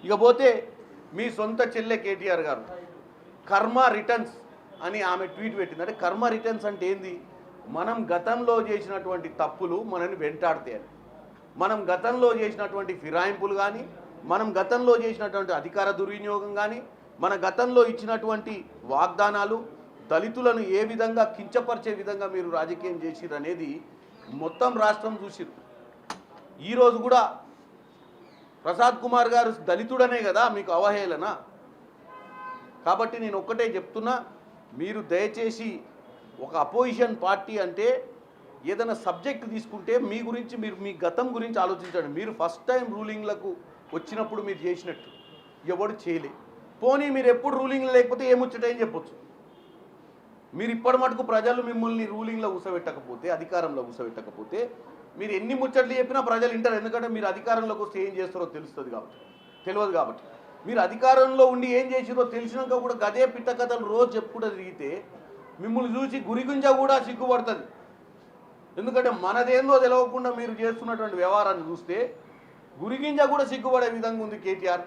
ఇకపోతే మీ సొంత చెల్లె కేటీఆర్ గారు కర్మ రిటర్న్స్ అని ఆమె ట్వీట్ పెట్టింది. అంటే కర్మ రిటర్న్స్ అంటే ఏంది? మనం గతంలో చేసినటువంటి తప్పులు మనల్ని వెంటాడతాయని, మనం గతంలో చేసినటువంటి ఫిరాయింపులు కానీ, మనం గతంలో చేసినటువంటి అధికార దుర్వినియోగం కానీ, మన గతంలో ఇచ్చినటువంటి వాగ్దానాలు, దళితులను ఏ విధంగా కించపరిచే విధంగా మీరు రాజకీయం చేసిర్రు అనేది మొత్తం రాష్ట్రం చూసిరు. ఈరోజు కూడా ప్రసాద్ కుమార్ గారు దళితుడనే కదా మీకు అవహేళన. కాబట్టి నేను ఒక్కటే చెప్తున్నా, మీరు దయచేసి ఒక అపోజిషన్ పార్టీ అంటే ఏదైనా సబ్జెక్ట్ తీసుకుంటే మీ గురించి మీరు మీ గతం గురించి ఆలోచించండి. మీరు ఫస్ట్ టైం రూలింగ్లకు వచ్చినప్పుడు మీరు చేసినట్టు ఎవడు చేయలే. పోనీ మీరు ఎప్పుడు రూలింగ్లో లేకపోతే ఏముచ్చటని చెప్పొచ్చు. మీరు ఇప్పటి మటుకు ప్రజలు మిమ్మల్ని రూలింగ్లో కూసబెట్టకపోతే, అధికారంలో కూసబెట్టకపోతే మీరు ఎన్ని ముచ్చట్లు చెప్పినా ప్రజలు వింటారు. ఎందుకంటే మీరు అధికారంలోకి వస్తే ఏం చేస్తారో తెలుస్తుంది కాబట్టి, తెలియదు కాబట్టి. మీరు అధికారంలో ఉండి ఏం చేసిరో తెలిసినాక కూడా గదే పిట్ట కథలు రోజు చెప్పుకుంటూ తిరిగితే మిమ్మల్ని చూసి గురిగుంజ కూడా సిగ్గుపడుతుంది. ఎందుకంటే మనదేందో తెలియకుండా మీరు చేస్తున్నటువంటి వ్యవహారాన్ని చూస్తే గురిగింజ కూడా సిగ్గుపడే విధంగా ఉంది కేటీఆర్.